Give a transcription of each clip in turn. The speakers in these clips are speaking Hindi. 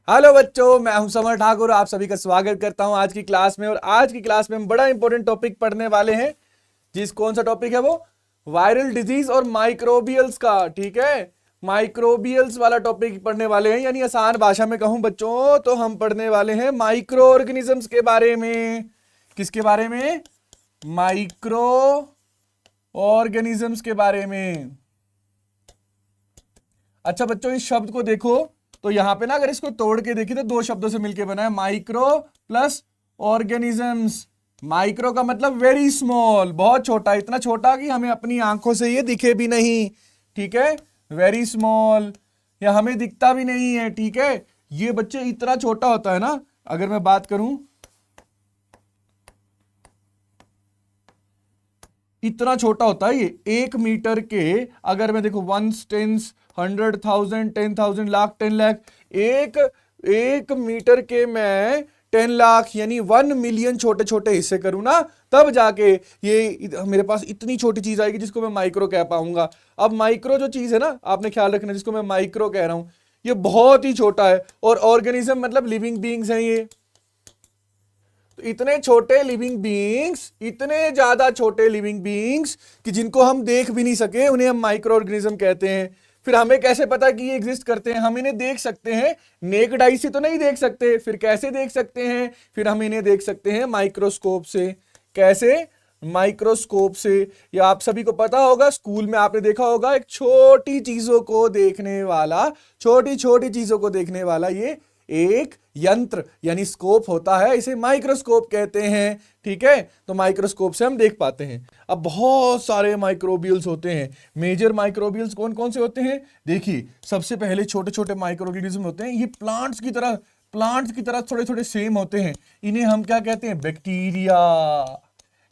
हेलो बच्चों, मैं हूं समर ठाकुर। आप सभी का स्वागत करता हूं आज की क्लास में। और आज की क्लास में हम बड़ा इंपॉर्टेंट टॉपिक पढ़ने वाले हैं। जिस कौन सा टॉपिक है वो वायरल डिजीज और माइक्रोबियल्स का। ठीक है, माइक्रोबियल्स वाला टॉपिक पढ़ने वाले हैं, यानी आसान भाषा में कहूं बच्चों तो हम पढ़ने वाले हैं माइक्रो ऑर्गेनिजम्स के बारे में। किसके बारे में? माइक्रो ऑर्गेनिजम्स के बारे में। अच्छा बच्चों, इस शब्द को देखो तो यहां पे ना अगर इसको तोड़ के देखिए तो दो शब्दों से मिलके बना है, माइक्रो प्लस ऑर्गेनिजम्स। माइक्रो का मतलब वेरी स्मॉल, बहुत छोटा, इतना छोटा कि हमें अपनी आंखों से ये दिखे भी नहीं। ठीक है, वेरी स्मॉल, या हमें दिखता भी नहीं है। ठीक है, ये बच्चे इतना छोटा होता है ना। अगर मैं बात करूं, इतना छोटा होता है ये, 1 मीटर के, अगर मैं देखो 1 टेंस 100,000 10,000 लाख 10 लाख, एक एक मीटर के मैं 10 लाख यानी 1 मिलियन छोटे छोटे हिस्से करूं ना, तब जाके ये मेरे पास इतनी छोटी चीज आएगी जिसको मैं माइक्रो कह पाऊंगा। अब माइक्रो जो चीज है ना, आपने ख्याल रखना, जिसको मैं माइक्रो कह रहा हूं ये बहुत ही छोटा है। और ऑर्गेनिज्म मतलब लिविंग बीइंग्स हैं ये। तो इतने छोटे लिविंग बीइंग्स, इतने ज्यादा छोटे लिविंग बीइंग्स कि जिनको हम देख भी नहीं सके, उन्हें हम माइक्रो ऑर्गेनिज्म कहते हैं। फिर हमें कैसे पता कि ये एग्जिस्ट करते हैं? हम इन्हें देख सकते हैं, नेक्ड आई से तो नहीं देख सकते। फिर कैसे देख सकते हैं? फिर हम इन्हें देख सकते हैं माइक्रोस्कोप से। कैसे? माइक्रोस्कोप से। या आप सभी को पता होगा, स्कूल में आपने देखा होगा एक छोटी चीजों को देखने वाला, छोटी छोटी चीजों को देखने वाला ये एक यंत्र यानी स्कोप होता है, इसे माइक्रोस्कोप कहते हैं। ठीक है, तो माइक्रोस्कोप से हम देख पाते हैं। अब बहुत सारे माइक्रोबियल्स होते हैं। मेजर माइक्रोबियल्स कौन कौन से होते हैं? देखिए, सबसे पहले छोटे छोटे माइक्रो ऑर्गेनिज्म होते हैं। ये प्लांट्स की तरह थोड़े थोड़े सेम होते हैं। इन्हें हम क्या कहते हैं? बैक्टीरिया।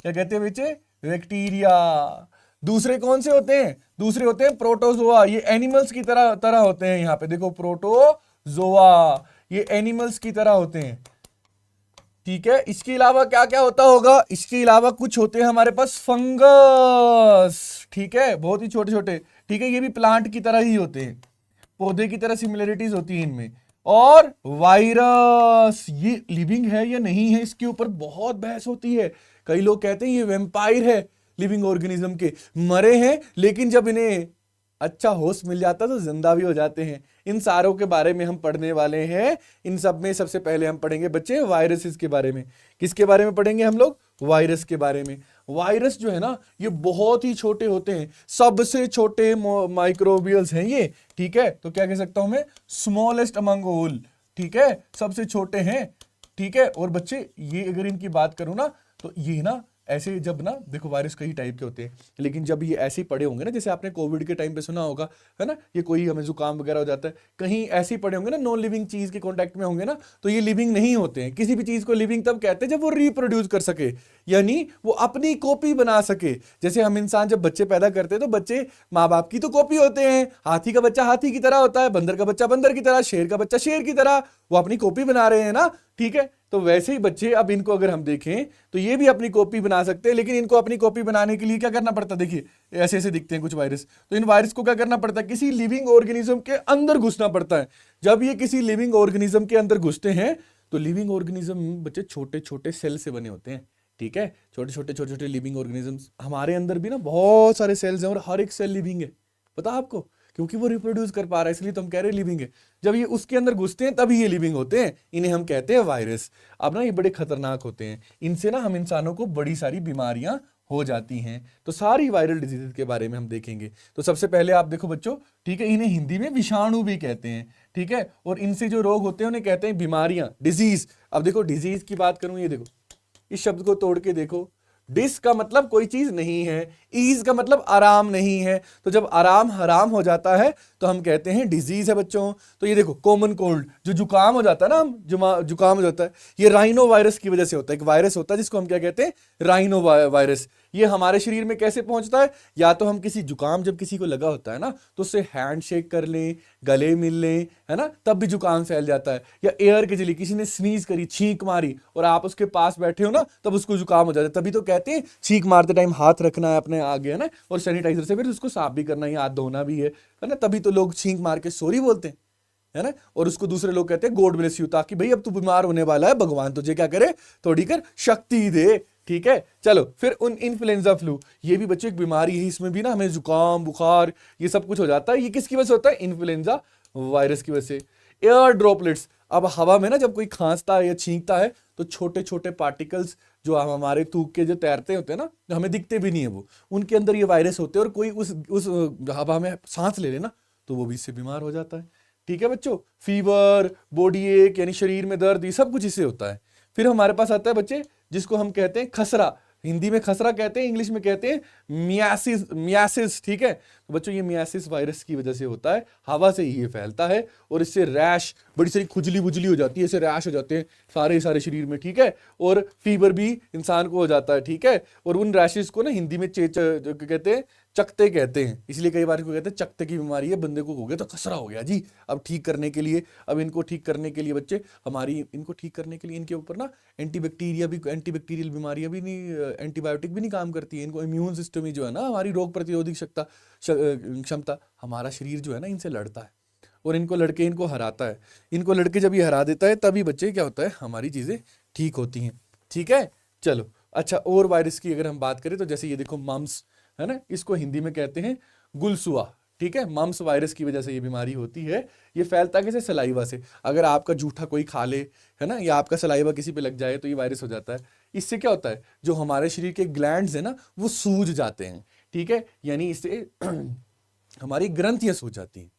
क्या कहते हैं बच्चे? बैक्टीरिया। दूसरे कौन से होते हैं? दूसरे होते हैं प्रोटोजोआ। ये एनिमल्स की तरह तरह होते हैं। यहां पे देखो, प्रोटोजोआ, ये एनिमल्स की तरह होते हैं। ठीक है, इसके अलावा क्या क्या होता होगा? इसके अलावा कुछ होते हैं हमारे पास फंगस। ठीक है, बहुत ही छोटे छोटे। ठीक है, ये भी प्लांट की तरह ही होते हैं, पौधे की तरह सिमिलरिटीज होती है इनमें। और वायरस, ये लिविंग है या नहीं है, इसके ऊपर बहुत बहस होती है। कई लोग कहते हैं ये वेम्पायर है, लिविंग ऑर्गेनिज्म के, मरे हैं लेकिन जब इन्हें अच्छा होश मिल जाता है तो जिंदा भी हो जाते हैं। इन सारों के बारे में हम पढ़ने वाले हैं। इन सब में सबसे पहले हम पढ़ेंगे बच्चे वायरसेस के बारे में। किसके बारे में पढ़ेंगे हम लोग? वायरस के बारे में। वायरस जो है ना, ये बहुत ही छोटे होते हैं, सबसे छोटे माइक्रोबियल्स हैं ये। ठीक है, तो क्या कह सकता हूं मैं? Smallest among all. ठीक है, सबसे छोटे हैं। ठीक है, और बच्चे ये अगर इनकी बात करूं ना, तो ये ना ऐसे, जब ना देखो वायरस कई टाइप के होते हैं, लेकिन जब ये ऐसे ही पड़े होंगे ना, जैसे आपने कोविड के टाइम पे सुना होगा, है ना, ये कोई हमें जुकाम वगैरह हो जाता है, कहीं ऐसे ही पड़े होंगे ना, नॉन लिविंग चीज के कांटेक्ट में होंगे ना, तो ये लिविंग नहीं होते हैं। किसी भी चीज को लिविंग तब कहते हैं जब वो रिप्रोड्यूस कर सके, यानी वो अपनी कॉपी बना सके। जैसे हम इंसान जब बच्चे पैदा करते हैं तो बच्चे माँ बाप की तो कॉपी होते हैं। हाथी का बच्चा हाथी की तरह होता है, बंदर का बच्चा बंदर की तरह, शेर का बच्चा शेर की तरह, वो अपनी कॉपी बना रहे हैं ना। ठीक है, तो वैसे ही बच्चे, अब इनको अगर हम देखें तो ये भी अपनी कॉपी बना सकते हैं, लेकिन इनको अपनी कॉपी बनाने के लिए क्या करना पड़ता है? देखिए, ऐसे ऐसे दिखते हैं कुछ वायरस, तो इन वायरस को क्या करना पड़ता है? किसी लिविंग ऑर्गेनिज्म के अंदर घुसना पड़ता है। जब ये किसी लिविंग ऑर्गेनिज्म के अंदर घुसते हैं तो लिविंग ऑर्गेनिज्म बच्चे छोटे छोटे सेल से बने होते हैं। ठीक है, छोटे छोटे लिविंग ऑर्गेनिजम्स। हमारे अंदर भी ना बहुत सारे सेल्स हैं और हर एक सेल लिविंग है, पता आपको? क्योंकि वो रिप्रोड्यूस कर पा रहा है, इसलिए तो हम कह रहे हैं लिविंग है। जब ये उसके अंदर घुसते हैं तभी ये लिविंग होते हैं, इन्हें हम कहते हैं वायरस। अब ना ये बड़े खतरनाक होते हैं, इनसे ना हम इंसानों को बड़ी सारी बीमारियां हो जाती हैं। तो सारी वायरल डिजीज के बारे में हम देखेंगे। तो सबसे पहले आप देखो बच्चों, ठीक है, इन्हें हिंदी में विषाणु भी कहते हैं। ठीक है, और इनसे जो रोग होते हैं उन्हें कहते हैं बीमारियां, डिजीज। अब देखो, डिजीज की बात करूं, ये देखो, इस शब्द को तोड़ के देखो। डिस का मतलब कोई चीज नहीं है, ईज का मतलब आराम नहीं है। तो जब आराम हराम हो जाता है तो हम कहते हैं डिजीज है बच्चों। तो ये देखो, कॉमन कोल्ड, जो जुकाम हो जाता है ना, हम जुकाम हो जाता है, ये राइनो वायरस की वजह से होता है। एक वायरस होता है जिसको हम क्या कहते हैं? Rhino virus. ये हमारे शरीर में कैसे पहुंचता है? या तो हम किसी जुकाम जब किसी को लगा होता है ना, तो उससे हैंड शेक कर लें, गले मिल लें, है ना, तब भी जुकाम फैल जाता है। या एयर के जरिए किसी ने स्नीज करी, छींक मारी, और आप उसके पास बैठे हो ना, तब उसको जुकाम हो जाता है। तभी तो कहते हैं छींक मारते टाइम हाथ रखना है अपने आगे, है ना, और सैनिटाइजर से फिर उसको साफ भी करना है, हाथ धोना भी है ना, तभी तो लोग छींक मार के सॉरी बोलते हैं। है ना, और उसको दूसरे लोग कहते हैं गॉड ब्लेस यू, ताकि भाई अब तू बीमार होने वाला है, भगवान तुझे क्या करे, थोड़ी कर शक्ति दे। ठीक है, चलो फिर उन इन्फ्लुएंजा फ्लू, ये भी बच्चों एक बीमारी है, इसमें भी ना हमें जुकाम बुखार ये सब कुछ हो जाता है। ये किसकी वजह से होता है? इन्फ्लुएंजा वायरस की वजह से। एयर ड्रॉपलेट्स, अब हवा में ना जब कोई खांसता है या छींकता है तो छोटे छोटे पार्टिकल्स जो हमारे थूक के जो तैरते होते हैं ना, जो हमें दिखते भी नहीं है, वो उनके अंदर ये वायरस होते हैं, और कोई उस हवा में सांस ले लेना तो वो भी इससे बीमार हो जाता है। ठीक है बच्चों, फीवर, बॉडी एक यानी शरीर में दर्द, ये सब कुछ इससे होता है। फिर हमारे पास आता है बच्चे जिसको हम कहते हैं खसरा, हिंदी में खसरा कहते हैं, इंग्लिश में कहते हैं मियासिस। ठीक है, तो बच्चों ये मियासिस वायरस की वजह से होता है, हवा से ही ये फैलता है, और इससे रैश, बड़ी सारी खुजली बुजली हो जाती है, इससे रैश हो जाते हैं सारे शरीर में। ठीक है, और फीवर भी इंसान को हो जाता है। ठीक है, और उन रैशेस को ना हिंदी में जो कहते हैं चकते कहते हैं, इसलिए कई बार इनको कहते हैं चकते की बीमारी है, बंदे को हो गया तो खसरा हो गया जी। अब ठीक करने के लिए, अब इनको ठीक करने के लिए बच्चे इनको ठीक करने के लिए इनके ऊपर ना एंटीबैक्टीरियल बीमारियां भी नहीं, एंटीबायोटिक भी नहीं काम करती है। इनको इम्यून सिस्टम ही जो है ना, हमारी रोग प्रतिरोधक क्षमता, हमारा शरीर जो है ना इनसे लड़ता है, और इनको लड़के इनको हराता है। इनको लड़के जब ये हरा देता है तभी बच्चे क्या होता है, हमारी चीजें ठीक होती हैं। ठीक है, चलो अच्छा, और वायरस की अगर हम बात करें तो जैसे ये देखो मम्स है ना, इसको हिंदी में कहते हैं गुलसुआ। ठीक है, मम्स वायरस की वजह से ये बीमारी होती है। ये फैलता कैसे? सलाइवा से। अगर आपका जूठा कोई खा ले, है ना, या आपका सलाइवा किसी पे लग जाए तो ये वायरस हो जाता है। इससे क्या होता है, जो हमारे शरीर के ग्लैंड्स है ना वो सूज जाते हैं। ठीक है, यानी इससे हमारी ग्रंथियां सूज जाती हैं।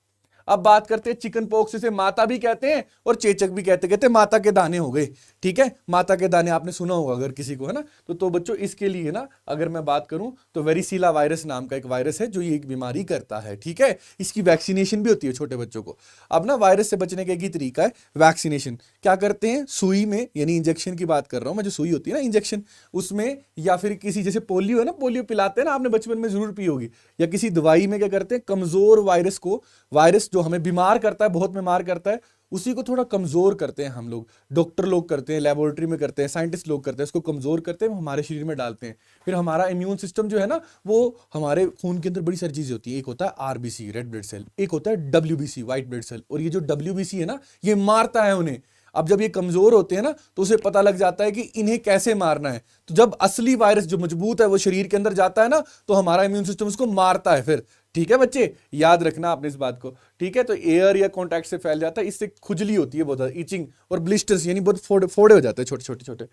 अब बात करते हैं चिकन पॉक्स, इसे माता भी कहते हैं और चेचक भी कहते हैं माता के दाने हो गए। ठीक है, माता के दाने आपने सुना होगा अगर किसी को, है ना, तो बच्चों इसके लिए ना अगर मैं बात करूं तो वेरिसीला वायरस नाम का एक वायरस है जो ये एक बीमारी करता है। ठीक है, इसकी वैक्सीनेशन भी होती है छोटे बच्चों को। अब ना वायरस से बचने का एक ही तरीका है वैक्सीनेशन। क्या करते हैं, सुई में, यानी इंजेक्शन की बात कर रहा हूं मैं, जो सुई होती है ना इंजेक्शन, उसमें, या फिर किसी जैसे पोलियो है ना, पोलियो पिलाते हैं ना, आपने बचपन में जरूर पी होगी, या किसी दवाई में क्या करते हैं, कमजोर वायरस को, वायरस जो हमें बीमार करता है, बहुत बीमार करता है, उसी को थोड़ा कमजोर करते हैं हम लोग, डॉक्टर लोग करते हैं, लेबोरेटरी में करते हैं, साइंटिस्ट लोग करते हैं, उसको कमजोर करते हैं, हमारे शरीर में डालते हैं। फिर हमारा इम्यून सिस्टम जो है ना, वो हमारे खून के अंदर बड़ी सारी चीजें होती है, एक होता है आरबीसी रेड ब्लड सेल, एक होता है डब्ल्यूबीसी व्हाइट ब्लड सेल, और ये जो डब्ल्यूबीसी है ना ये मारता है उन्हें। अब जब ये कमजोर होते हैं ना तो उसे पता लग जाता है कि इन्हें कैसे मारना है। तो जब असली वायरस जो मजबूत है वो शरीर के अंदर जाता है ना, तो हमारा इम्यून सिस्टम उसको मारता है फिर। ठीक है बच्चे, याद रखना आपने इस बात को। ठीक है, तो एयर या कॉन्टैक्ट से फैल जाता है, इससे खुजली होती है बहुत ज्यादा, इचिंग और ब्लिस्टर्स, यानी बहुत फोड़े हो जाते हैं छोटे छोटे।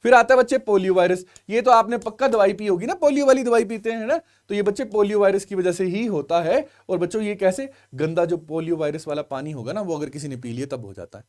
फिर आता है बच्चे पोलियो वायरस। ये तो आपने पक्का दवाई पी होगी ना, पोलियो वाली दवाई पीते हैं ना, तो ये बच्चे पोलियो वायरस की वजह से ही होता है। और बच्चों ये कैसे, गंदा जो पोलियो वायरस वाला पानी होगा ना वो अगर किसी ने पी लिया तब हो जाता है।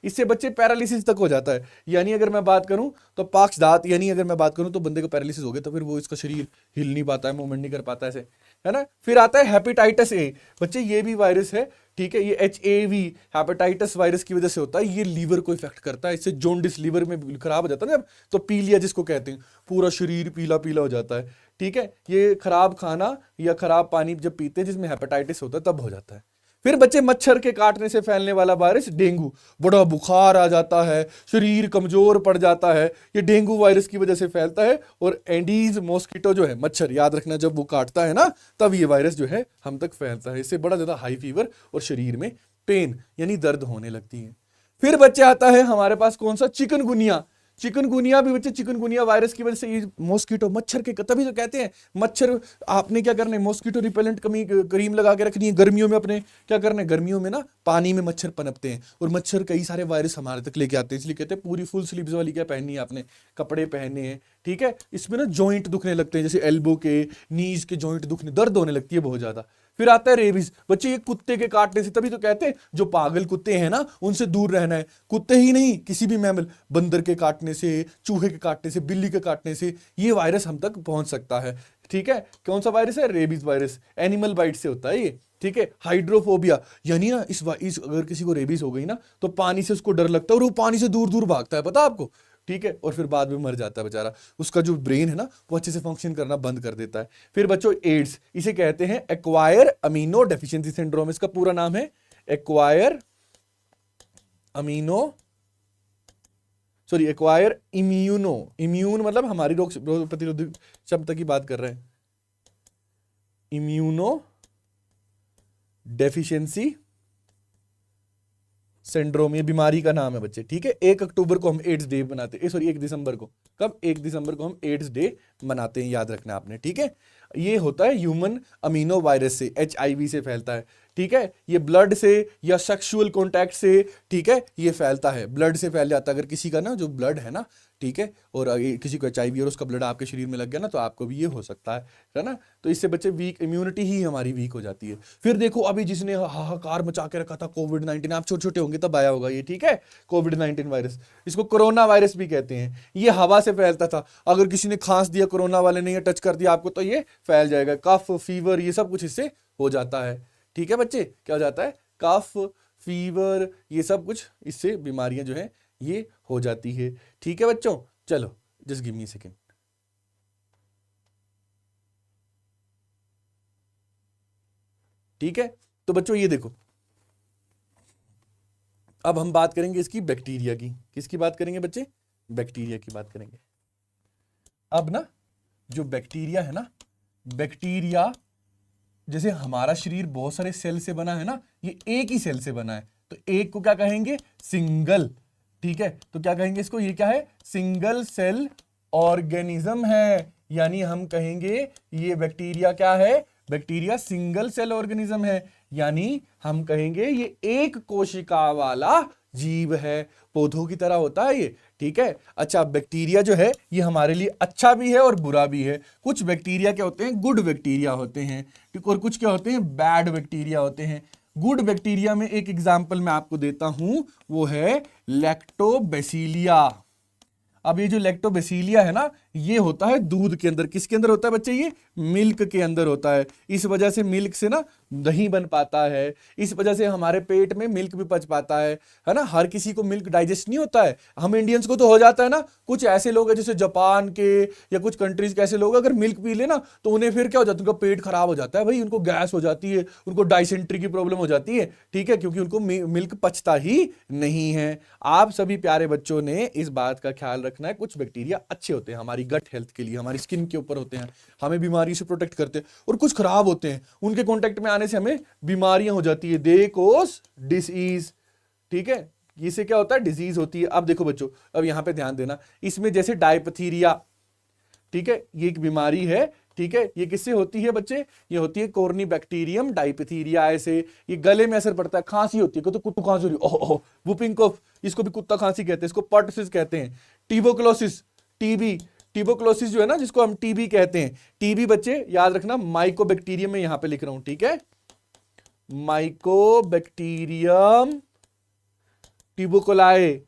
इससे बच्चे पैरालिसिस तक हो जाता है। यानी अगर मैं बात करूं तो पक्षघात, यानी अगर मैं बात करूं तो बंदे को पैरालिसिस हो गया तो फिर वो इसका शरीर हिल नहीं पाता है, मूवमेंट नहीं कर पाता ऐसे, है ना। फिर आता है हेपेटाइटिस ए। बच्चे ये भी वायरस है। ठीक है, ये HAV हेपेटाइटिस वायरस की वजह से होता है। ये लीवर को इफेक्ट करता है, इससे जोंडिस, लीवर में खराब हो जाता है ना, तो पीलिया जिसको कहते हैं, पूरा शरीर पीला पीला हो जाता है। ठीक है, ये खराब खाना या खराब पानी जब पीते हैं जिसमें हेपेटाइटिस होता है तब हो जाता है। फिर बच्चे मच्छर के काटने से फैलने वाला वायरस डेंगू, बड़ा बुखार आ जाता है, शरीर कमजोर पड़ जाता है, ये डेंगू वायरस की वजह से फैलता है। और एंडीज मॉस्किटो जो है मच्छर, याद रखना, जब वो काटता है ना तब ये वायरस जो है हम तक फैलता है। इससे बड़ा ज्यादा हाई फीवर और शरीर में पेन यानी दर्द होने लगती है। फिर बच्चे आता है हमारे पास कौन सा, चिकनगुनिया। चिकनगुनिया भी बच्चे, चिकनगुनिया वायरस की वजह से ये मॉस्किटो, मच्छर के, तभी तो कहते हैं मच्छर, आपने क्या करना है, मॉस्किटो रिपेलेंट क्रीम लगा के रखनी है। गर्मियों में अपने क्या करना है, गर्मियों में ना पानी में मच्छर पनपते हैं और मच्छर कई सारे वायरस हमारे तक लेके आते हैं, इसलिए कहते हैं पूरी फुल स्लीव्स वाली क्या पहननी है आपने, कपड़े पहनने हैं। ठीक है, इसमें ना जॉइंट दुखने लगते हैं, जैसे एल्बो के, नीज के जॉइंट दुखने, दर्द होने लगती है बहुत ज्यादा। फिर आता है रेबीज। बच्चे ये कुत्ते के काटने से, तभी तो कहते हैं जो पागल कुत्ते हैं ना उनसे दूर रहना है। कुत्ते ही नहीं, किसी भी मैमल, बंदर के काटने से, चूहे के काटने से, बिल्ली के काटने से ये वायरस हम तक पहुंच सकता है। ठीक है, कौन सा वायरस है, रेबीज वायरस, एनिमल बाइट से होता है ये। ठीक है, हाइड्रोफोबिया, यानी ना इस अगर किसी को रेबीज हो गई ना तो पानी से उसको डर लगता है और वो पानी से दूर दूर भागता है, पता आपको। ठीक है, और फिर बाद में मर जाता है बेचारा, उसका जो ब्रेन है ना वो अच्छे से फंक्शन करना बंद कर देता है। फिर बच्चों एड्स, इसे कहते हैं एक्वायर अमीनो डेफिशिएंसी सिंड्रोम, इसका पूरा नाम है एक्वायर इम्यूनो, इम्यून मतलब हमारी रोग प्रतिरोधक क्षमता की बात कर रहे हैं, इम्यूनो डेफिशिएंसी सिंड्रोम, ये बीमारी का नाम है बच्चे, ठीक है। 1 अक्टूबर को हम एड्स डे बनाते हैं, सॉरी 1 दिसंबर को, कब, 1 दिसंबर को हम एड्स डे मनाते हैं, याद रखना आपने, ठीक है। ये होता है ह्यूमन अमीनो वायरस से, HIV से फैलता है, ठीक है। ये ब्लड से या सेक्सुअल कॉन्टैक्ट से, ठीक है, ये फैलता है, ब्लड से फैल जाता है। अगर किसी का ना जो ब्लड है ना, ठीक है, और किसी को HIV और उसका ब्लड आपके शरीर में लग गया ना, तो आपको भी ये हो सकता है ना। तो इससे बच्चे वीक, इम्यूनिटी ही हमारी वीक हो जाती है। फिर देखो अभी जिसने हाहाकार मचा के रखा था कोविड-19, आप छोटे छोटे होंगे तब आया होगा ये, ठीक है, कोविड-19 वायरस, इसको कोरोना वायरस भी कहते हैं। ये हवा से फैलता था, अगर किसी ने खांस दिया कोरोना वाले ने या टच कर दिया आपको, तो ये फैल जाएगा। कफ, फीवर, ये सब कुछ इससे हो जाता है, ठीक है बच्चे। क्या हो जाता है, कफ, फीवर, ये सब कुछ इससे बीमारियां जो है ये हो जाती है, ठीक है बच्चों। चलो जस्ट गिव मी सेकेंड। ठीक है, तो बच्चों ये देखो, अब हम बात करेंगे इसकी बैक्टीरिया की। किसकी बात करेंगे बच्चे, बैक्टीरिया की बात करेंगे। अब ना जो बैक्टीरिया है ना, बैक्टीरिया जैसे हमारा शरीर बहुत सारे सेल से बना है ना, ये एक ही सेल से बना है, तो एक को क्या कहेंगे, सिंगल, ठीक है। तो क्या कहेंगे इसको, ये क्या है, सिंगल सेल ऑर्गेनिज्म है, यानी हम कहेंगे ये बैक्टीरिया क्या है, बैक्टीरिया सिंगल सेल ऑर्गेनिज्म है, यानी हम कहेंगे ये एक कोशिका वाला जीव है, पौधों की तरह होता है ये, ठीक है। अच्छा, बैक्टीरिया जो है ये हमारे लिए अच्छा भी है और बुरा भी है। कुछ बैक्टीरिया क्या होते हैं, गुड बैक्टीरिया होते हैं, और कुछ क्या होते हैं, बैड बैक्टीरिया होते हैं। गुड बैक्टीरिया में एक एग्जांपल मैं आपको देता हूं, वो है लैक्टोबैसिलिया। अब ये जो लैक्टोबैसिलिया है ना, ये होता है दूध के अंदर। किसके अंदर होता है बच्चे, ये मिल्क के अंदर होता है। इस वजह से मिल्क से ना दही बन पाता है, इस वजह से हमारे पेट में मिल्क भी पच पाता है ना। हर किसी को मिल्क डाइजेस्ट नहीं होता है, हम इंडियंस को तो हो जाता है ना। कुछ ऐसे लोग हैं जैसे जापान के या कुछ कंट्रीज के ऐसे लोग, अगर मिल्क पी ले ना तो उन्हें फिर क्या हो जाता है, उनका पेट खराब हो जाता है भाई, उनको गैस हो जाती है, उनको डाइसेंट्री की प्रॉब्लम हो जाती है, ठीक है, क्योंकि उनको मिल्क पचता ही नहीं है। आप सभी प्यारे बच्चों ने इस बात का ख्याल रखना है, कुछ बैक्टीरिया अच्छे होते हैं हमारी गट हेल्थ के लिए, हमारी स्किन के ऊपर होते हैं, हमें बीमारी से प्रोटेक्ट करते हैं, और कुछ खराब होते हैं, उनके कांटेक्ट में आने से हमें बीमारियां हो जाती है, दे कॉज डिसीज, ठीक है। इससे क्या होता है, डिजीज होती है। अब देखो बच्चों, अब यहां पे ध्यान देना, इसमें जैसे डायपथीरिया, ठीक है, ये एक बीमारी है, ठीक है। ये किससे होती है बच्चे, ये होती है कॉर्नीबैक्टीरियम डायपथीरिया से। ये गले में असर पड़ता है, खांसी होती है, तो कुत्तू खांसी हो रही, ओह वुपिंग कफ, इसको भी कुत्ता खांसी कहते हैं, इसको पर्टसिस कहते हैं। ट्यूबरकुलोसिस, टीबी, ट्यूबरकुलोसिस जो है ना, जिसको हम टीबी कहते हैं, टीबी बच्चे याद रखना माइकोबैक्टीरियम में यहां पे लिख रहा हूं, ठीक है, माइकोबैक्टीरियम ट्यूबरकुलाए,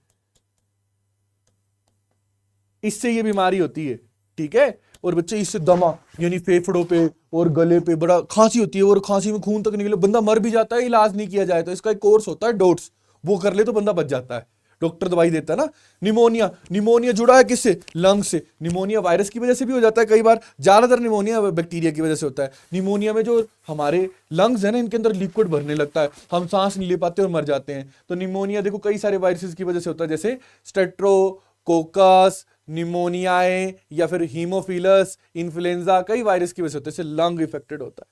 इससे ये बीमारी होती है, ठीक है। और बच्चे इससे दमा यानी फेफड़ों पे और गले पे बड़ा खांसी होती है, और खांसी में खून तक निकले, बंदा मर भी जाता है इलाज नहीं किया जाए तो। इसका एक कोर्स होता है डोट्स, वो कर ले तो बंदा बच जाता है, डॉक्टर दवाई देता है ना। निमोनिया, निमोनिया जुड़ा है किससे, लंग से। निमोनिया वायरस की वजह से भी हो जाता है कई बार, ज्यादातर निमोनिया बैक्टीरिया की वजह से होता है। निमोनिया में जो हमारे लंग्स है ना, इनके अंदर लिक्विड भरने लगता है, हम सांस नहीं ले पाते और मर जाते हैं। तो निमोनिया देखो कई सारे वायरसेस की वजह से होता है, जैसे स्टेट्रोकोकस, निमोनियाए, या फिर हीमोफिलस इन्फ्लुएंजा, कई वायरस की वजह से होता है, इससे लंग इफेक्टेड होता है,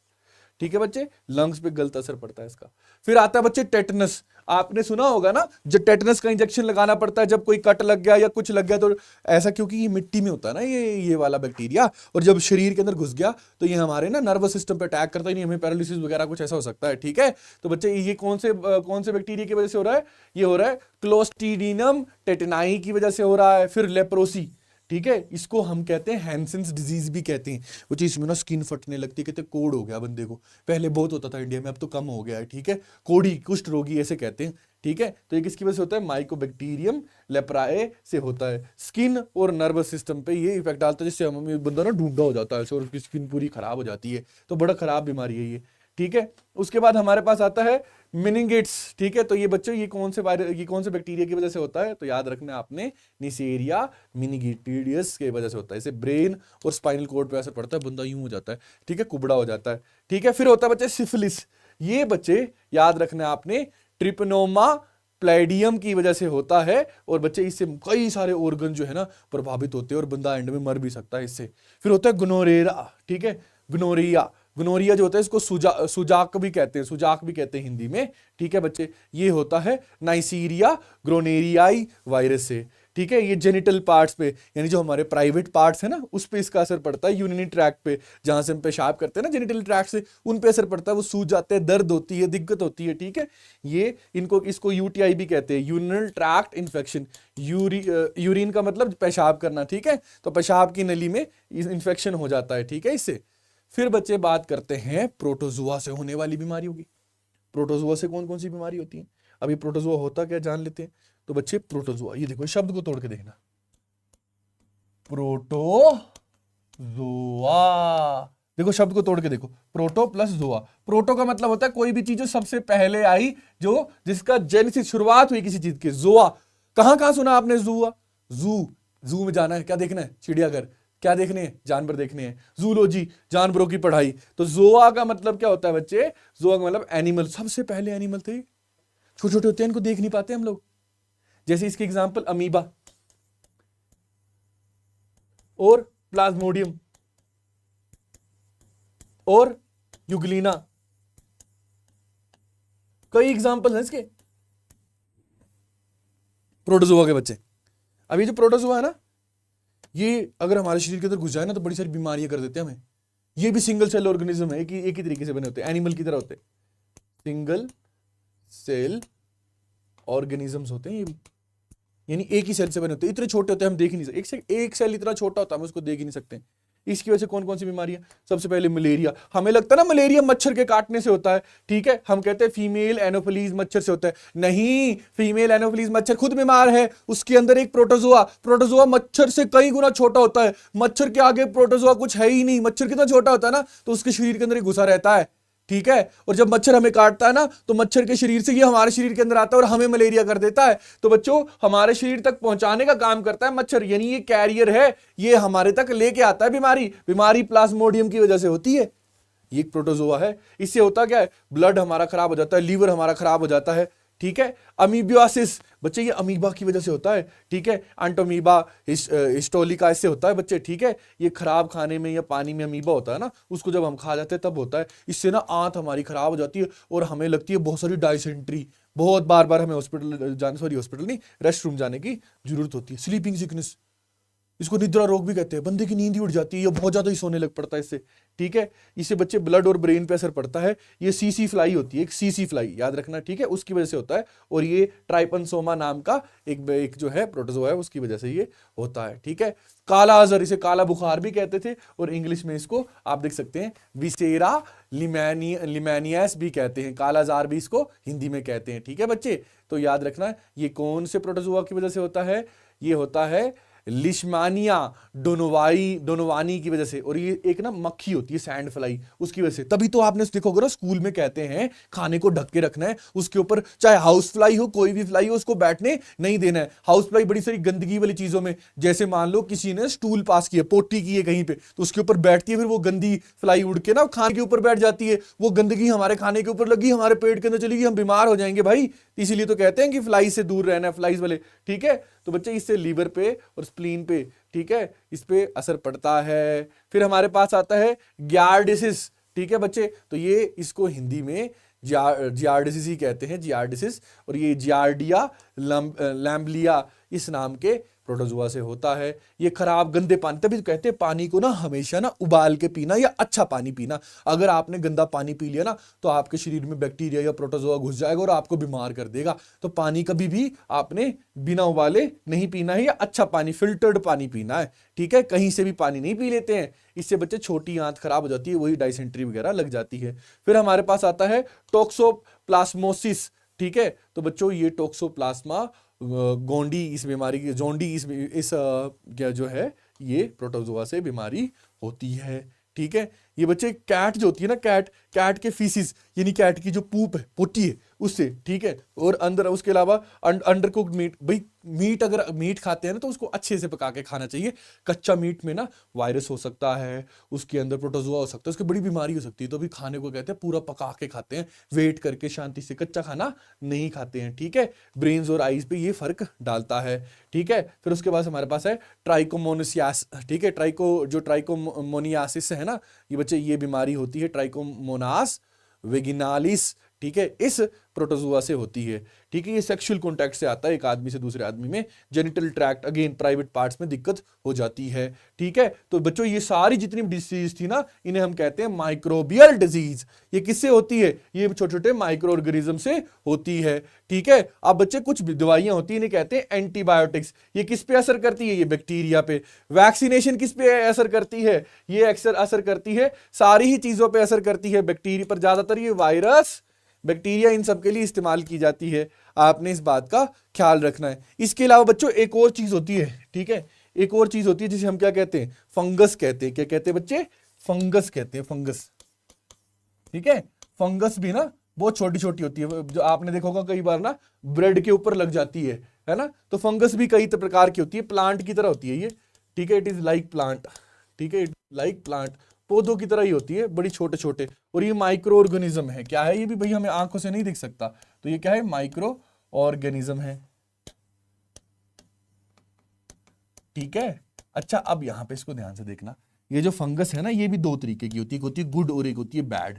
ठीक है बच्चे, लंग्स पे गलत असर पड़ता है इसका। फिर आता है बच्चे टेटनस, आपने सुना होगा ना, जब टेटनस का इंजेक्शन लगाना पड़ता है जब कोई कट लग गया या कुछ लग गया, तो ऐसा क्योंकि ये मिट्टी में होता है ना ये वाला बैक्टीरिया, और जब शरीर के अंदर घुस गया तो ये हमारे ना नर्वस सिस्टम पे अटैक करता है, नहीं हमें पैरालिसिस वगैरह कुछ ऐसा हो सकता है, ठीक है। तो बच्चे ये कौन से बैक्टीरिया की वजह से हो रहा है, ये हो रहा है क्लोस्ट्रीडियम टेटनाई की वजह से हो रहा है। फिर लेप्रोसी, ठीक है, इसको हम कहते हैं हैंसेंस डिजीज भी कहते हैं। वो चीज इसमें ना स्किन फटने लगती है, कहते हैं कोड़ हो गया बंदे को, पहले बहुत होता था इंडिया में, अब तो कम हो गया है, ठीक है। कोड़ी, कुष्ठ रोगी ऐसे कहते हैं, ठीक है। तो ये किसकी वजह से होता है, माइकोबैक्टीरियम लेप्राए से होता है। स्किन और नर्वस सिस्टम पे ये इफेक्ट डालता है, जिससे हमें बंदा ना ढूंढा हो जाता है और उसकी स्किन पूरी खराब हो जाती है, तो बड़ा खराब बीमारी है ये, ठीक है। उसके बाद हमारे पास आता है मेनिंगेट्स, ठीक है। तो ये बच्चों ये कौन से बैक्टीरिया की वजह से होता है, तो याद रखना आपने, निसेरिया मेनिंगिटिडियस की वजह से होता है। इसे ब्रेन और स्पाइनल कॉर्ड पे असर पड़ता है, बंदा यूं हो जाता है, ठीक है, कुबड़ा हो जाता है, ठीक है। फिर होता है बच्चे सिफिलिस, ये बच्चे याद रखना आपने ट्रिपनोमा प्लैडियम की वजह से होता है, और बच्चे इससे कई सारे ऑर्गन जो है ना प्रभावित होते हैं, और बंदा एंड में मर भी सकता है इससे। फिर होता है गोनोरेरा, ठीक है, गोनोरिया, गोनोरिया जो होता है इसको सुजाक भी कहते हैं हिंदी में, ठीक है बच्चे। ये होता है नाइसीरिया ग्रोनेरियाई वायरस से, ठीक है। ये जेनिटल पार्ट्स पे, यानी जो हमारे प्राइवेट पार्ट्स है ना, उस पे इसका असर पड़ता है। यूरिनरी ट्रैक्ट पे, जहां से हम पेशाब करते हैं ना जेनिटल ट्रैक्ट से, उन पे असर पड़ता है, वो सूज जाते हैं, दर्द होती है, दिक्कत होती है, ठीक है। ये इसको यूटीआई भी कहते हैं, यूरिनल ट्रैक्ट इन्फेक्शन। यूरिन का मतलब पेशाब करना, ठीक है। तो पेशाब की नली में इंफेक्शन हो जाता है, ठीक है इससे। फिर बच्चे बात करते हैं प्रोटोजुआ से होने वाली बीमारियों की। प्रोटोजुआ से कौन कौन सी बीमारी होती है? अभी प्रोटोजुआ होता क्या जान लेते हैं। तो बच्चे प्रोटोजुआ, ये देखो शब्द को तोड़ के देखना, प्रोटोजुआ, देखो शब्द को तोड़ के देखो, प्रोटो प्लस जुआ। प्रोटो का मतलब होता है कोई भी चीज जो सबसे पहले आई, जो जिसका जेनेसिस शुरुआत हुई किसी चीज की। जुआ, कहां सुना आपने जुआ? जू में जाना है, क्या देखना है? चिड़ियाघर। क्या देखने हैं? जानवर देखने हैं। जूलॉजी, जानवरों की पढ़ाई। तो जोआ का मतलब क्या होता है बच्चे? जोआ का मतलब एनिमल, सबसे पहले एनिमल थे। छोटे छोटे होते हैं, इनको देख नहीं पाते हम लोग। जैसे इसके एग्जांपल अमीबा और प्लाज्मोडियम और यूग्लिना, कई एग्जांपल हैं इसके प्रोटोजुआ के बच्चे। अब ये जो प्रोटोजुआ है ना, ये अगर हमारे शरीर के अंदर घुस जाए ना तो बड़ी सारी बीमारियां कर देते हैं हमें। ये भी सिंगल सेल ऑर्गेनिज्म है, एक ही तरीके से बने होते हैं, एनिमल की तरह होते हैं, सिंगल सेल ऑर्गेनिजम्स होते हैं ये भी, यानी एक ही सेल से बने होते हैं। इतने छोटे होते हैं हम देख ही नहीं सकते, एक सेल इतना छोटा होता है हम उसको देख ही नहीं सकते। इसकी वजह से कौन कौन सी बीमारियां? सबसे पहले मलेरिया। हमें लगता है ना मलेरिया मच्छर के काटने से होता है, ठीक है। हम कहते हैं फीमेल एनोफिलीज मच्छर से होता है। नहीं, फीमेल एनोफिलीज मच्छर खुद बीमार है, उसके अंदर एक प्रोटोजुआ मच्छर से कई गुना छोटा होता है। मच्छर के आगे प्रोटोजुआ कुछ है ही नहीं। मच्छर कितना छोटा होता है ना, तो उसके शरीर के अंदर घुसा रहता है, ठीक है। और जब मच्छर हमें काटता है ना, तो मच्छर के शरीर से ये हमारे शरीर के अंदर आता है और हमें मलेरिया कर देता है। तो बच्चों, हमारे शरीर तक पहुंचाने का काम करता है मच्छर, यानी ये कैरियर है, ये हमारे तक लेके आता है बीमारी प्लाज्मोडियम की वजह से होती है। ये एक प्रोटोजुआ है। इससे होता क्या है? ब्लड हमारा खराब हो जाता है, लीवर हमारा खराब हो जाता है, ठीक है। अमीबियोसिस, बच्चे ये अमीबा की वजह से होता है, ठीक है। एंटोमीबा हिस्टोलिका इससे होता है बच्चे, ठीक है। ये खराब खाने में या पानी में अमीबा होता है ना, उसको जब हम खा जाते हैं तब होता है। इससे ना आंत हमारी खराब हो जाती है और हमें लगती है बहुत सारी डायसेंट्री, बहुत बार हमें हॉस्पिटल नहीं, रेस्ट रूम जाने की जरूरत होती है। स्लीपिंग सिकनेस, इसको निद्रा रोग भी कहते हैं, बंदे की नींद ही उड़ जाती है, ये बहुत ज्यादा ही सोने लग पड़ता है इससे, ठीक है। इससे बच्चे ब्लड और ब्रेन पे असर पड़ता है। ये सीसी फ्लाई होती है, एक सीसी फ्लाई याद रखना, ठीक है, उसकी वजह से होता है। और ये ट्राइपनसोमा नाम का एक जो है प्रोटोजुआ है, उसकी वजह से ये होता है, ठीक है। काला अजहर, इसे काला बुखार भी कहते थे, और इंग्लिश में इसको आप देख सकते हैं विसेरा लिमेनियस भी कहते हैं। काला अजहर भी इसको हिंदी में कहते हैं, ठीक है बच्चे। तो याद रखना, ये कौन से प्रोटोजुआ की वजह से होता है? ये होता है लिशमानिया डोनोवानी की वजह से। और ये एक ना मक्खी होती है सैंड फ्लाई, उसकी वजह से। तभी तो आपने देखोगे ना स्कूल में कहते हैं खाने को ढक के रखना है, उसके ऊपर चाहे हाउस फ्लाई हो, कोई भी फ्लाई हो, उसको बैठने नहीं देना है। हाउस फ्लाई बड़ी सारी गंदगी वाली चीजों में, जैसे मान लो किसी ने स्टूल पास किया, पोटी की है कहीं पे, तो उसके ऊपर बैठती है, फिर वो गंदी फ्लाई उड़ के ना खाने के ऊपर बैठ जाती है, वो गंदगी हमारे खाने के ऊपर लगी, हमारे पेट के अंदर चली गई, हम बीमार हो जाएंगे भाई। इसीलिए तो कहते हैं कि फ्लाई से दूर रहना है, फ्लाइज वाले, ठीक है। तो बच्चे इससे लीवर पे और स्प्लीन पे, ठीक है, इस पे असर पड़ता है। फिर हमारे पास आता है जियार्डिसिस, ठीक है बच्चे। तो ये इसको हिंदी में जियार्डिसिस ही कहते हैं, जियार्डिसिस। और ये जियार्डिया लैम्बलिया इस नाम के प्रोटोजुआ से होता है। ये खराब गंदे पानी, तभी तो कहते हैं पानी को ना हमेशा ना उबाल के पीना या अच्छा पानी पीना। अगर आपने गंदा पानी पी लिया ना, तो आपके शरीर में बैक्टीरिया या प्रोटोजुआ घुस जाएगा और आपको बीमार कर देगा। तो पानी कभी भी आपने बिना उबाले नहीं पीना है, या अच्छा पानी, फिल्टर्ड पानी पीना है, ठीक है। कहीं से भी पानी नहीं पी लेते हैं, इससे बच्चे छोटी आंत खराब हो जाती है, वही डायसेंट्री वगैरह लग जाती है। फिर हमारे पास आता है टोक्सोप्लाज्मोसिस, ठीक है। तो बच्चों ये टोक्सोप्लाज्मा गोंडी इस बीमारी की, जोंडी इस क्या जो है, ये प्रोटोजुआ से बीमारी होती है, ठीक है। ये बच्चे कैट जो होती है ना, कैट के फीसिस, यानी कैट की जो पूप है, पोटी है, उससे, ठीक है। और अंदर उसके अलावा अंडर कुक्ड मीट, भाई मीट अगर मीट खाते हैं ना तो उसको अच्छे से पका के खाना चाहिए। कच्चा मीट में ना वायरस हो सकता है, उसके अंदर प्रोटोजोआ हो सकता है, उसकी बड़ी बीमारी हो सकती है। तो अभी खाने को कहते हैं पूरा पका के खाते हैं, वेट करके शांति से, कच्चा खाना नहीं खाते हैं, ठीक है। ब्रेन्स और आईज पे ये फर्क डालता है, ठीक है। फिर उसके बाद हमारे पास है ट्राइकोमोनासिस, ठीक है। ट्राइकोमोनियासिस है ना ये बच्चे, ये बीमारी होती है ट्राइकोमोनास वेगिनालिस, ठीक है, इस प्रोटोजोआ से होती है, ठीक है। ये सेक्सुअल कॉन्टैक्ट से आता है एक आदमी से दूसरे आदमी में, genital tract again private parts में दिक्कत हो जाती है, ठीक है। तो बच्चों ये सारी जितनी डिसीज थी ना इन्हें हम कहते हैं माइक्रोबियल डिजीज। ये किससे होती है? ये छोटे छोटे माइक्रो ऑर्गेनिज्म से होती है, ठीक है। अब बच्चे कुछ दवाइयां होती है इन्हें कहते हैं एंटीबायोटिक्स। ये किस पे असर करती है? ये बैक्टीरिया पे। वैक्सीनेशन किस पे असर करती है? ये अक्सर असर करती है सारी ही चीजों पे असर करती है, बैक्टीरिया पर ज्यादातर, ये वायरस बैक्टीरिया इन सब के लिए इस्तेमाल की जाती है। आपने इस बात का ख्याल रखना है। इसके अलावा बच्चों एक और चीज होती है, ठीक है, एक और चीज होती है जिसे हम क्या कहते हैं? फंगस कहते हैं। क्या कहते हैं बच्चे? फंगस कहते हैं, फंगस, ठीक है। फंगस भी ना बहुत छोटी छोटी होती है, जो आपने देखा होगा कई बार ना ब्रेड के ऊपर लग जाती है ना। तो फंगस भी कई प्रकार की होती है, प्लांट की तरह होती है ये, ठीक है। इट इज लाइक प्लांट, ठीक है, लाइक प्लांट, पौधों की तरह ही होती है, बड़ी छोटे छोटे। और ये माइक्रो ऑर्गेनिज्म है। क्या है ये भी भाई? हमें आंखों से नहीं दिख सकता, तो ये क्या है? माइक्रो ऑर्गेनिज्म है, ठीक है। अच्छा, अब यहां पे इसको ध्यान से देखना, ये जो फंगस है ना ये भी दो तरीके की होती है, एक होती है गुड और एक होती है बैड,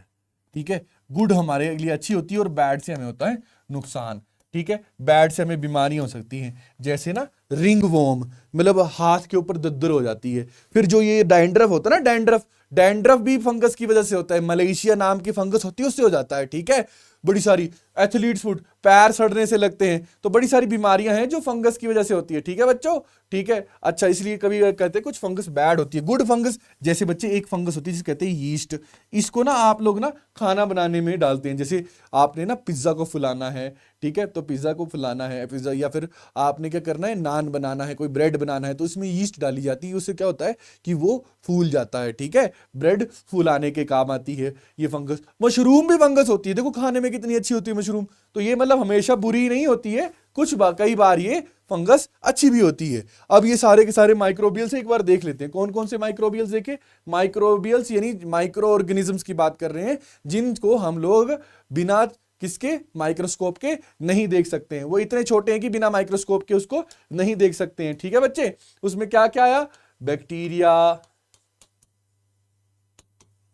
ठीक है। गुड हमारे लिए अच्छी होती है और बैड से हमें होता है नुकसान, ठीक है। बैड से हमें बीमारियां हो सकती हैं, जैसे ना रिंग वॉर्म, मतलब हाथ के ऊपर दद्दर हो जाती है। फिर जो ये डैंड्रफ होता है ना, डैंड्रफ, डैंड्रफ भी फंगस की वजह से होता है। मलेशिया नाम की फंगस होती है, उससे हो जाता है, ठीक है। बड़ी सारी एथलीट्स फुट, पैर सड़ने से लगते हैं, तो बड़ी सारी बीमारियां हैं जो फंगस की वजह से होती है, ठीक है बच्चों, ठीक है। अच्छा, इसलिए कभी कहते हैं कुछ फंगस बैड होती है। गुड फंगस, जैसे बच्चे एक फंगस होती है जिसे कहते हैं यीस्ट। इसको ना आप लोग ना खाना बनाने में डालते हैं, जैसे आपने ना पिज्जा को फुलाना है, ठीक है, तो पिज्जा को फुलाना है, पिज्जा, या फिर आपने क्या करना है, नान बनाना है, कोई ब्रेड बनाना है, तो इसमें यीस्ट डाली जाती है। उससे क्या होता है कि वो फूल जाता है, ठीक है। ब्रेड फुलाने के काम आती है ये फंगस। मशरूम भी फंगस होती है, देखो खाने में कितनी अच्छी होती है मशरूम। तो ये मतलब हमेशा बुरी नहीं होती है, कई बार ये फंगस अच्छी भी होती है। अब ये सारे के सारे माइक्रोबियल्स एक बार देख लेते हैं। कौन कौन से माइक्रोबियल्स देखे? माइक्रोबियल्स यानी माइक्रो ऑर्गेनिजम्स की बात कर रहे हैं, जिनको हम लोग बिना किसके? माइक्रोस्कोप के नहीं देख सकते हैं। वो इतने छोटे हैं कि बिना माइक्रोस्कोप के उसको नहीं देख सकते हैं, ठीक है बच्चे। उसमें क्या क्या आया? बैक्टीरिया,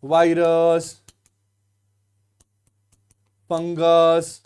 वायरस, फंगस,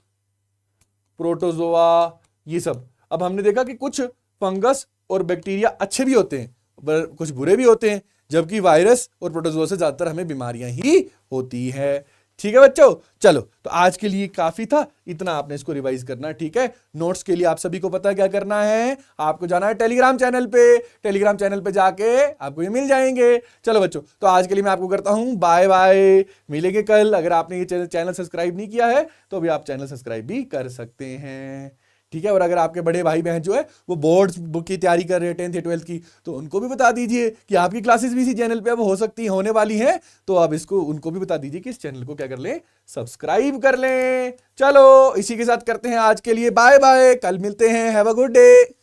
प्रोटोजोआ, ये सब। अब हमने देखा कि कुछ फंगस और बैक्टीरिया अच्छे भी होते हैं, पर कुछ बुरे भी होते हैं, जबकि वायरस और प्रोटोजोआ से ज्यादातर हमें बीमारियां ही होती है, ठीक है बच्चों। चलो, तो आज के लिए काफी था, इतना आपने इसको रिवाइज करना है, ठीक है। नोट्स के लिए आप सभी को पता है क्या करना है, आपको जाना है टेलीग्राम चैनल पे। टेलीग्राम चैनल पे जाके आपको ये मिल जाएंगे। चलो बच्चों, तो आज के लिए मैं आपको करता हूं बाय बाय, मिलेंगे कल। अगर आपने ये चैनल सब्सक्राइब नहीं किया है तो अभी आप चैनल सब्सक्राइब भी कर सकते हैं, ठीक है। और अगर आपके बड़े भाई बहन जो है वो बोर्ड्स बुक की तैयारी कर रहे हैं 10th या 12th की, तो उनको भी बता दीजिए कि आपकी क्लासेस भी इसी चैनल पे अब हो सकती हैं, होने वाली हैं। तो आप इसको उनको भी बता दीजिए कि इस चैनल को क्या कर लें, सब्सक्राइब कर लें। चलो, इसी के साथ करते हैं आज के लिए बाय बाय, कल मिलते हैं। Have a good day.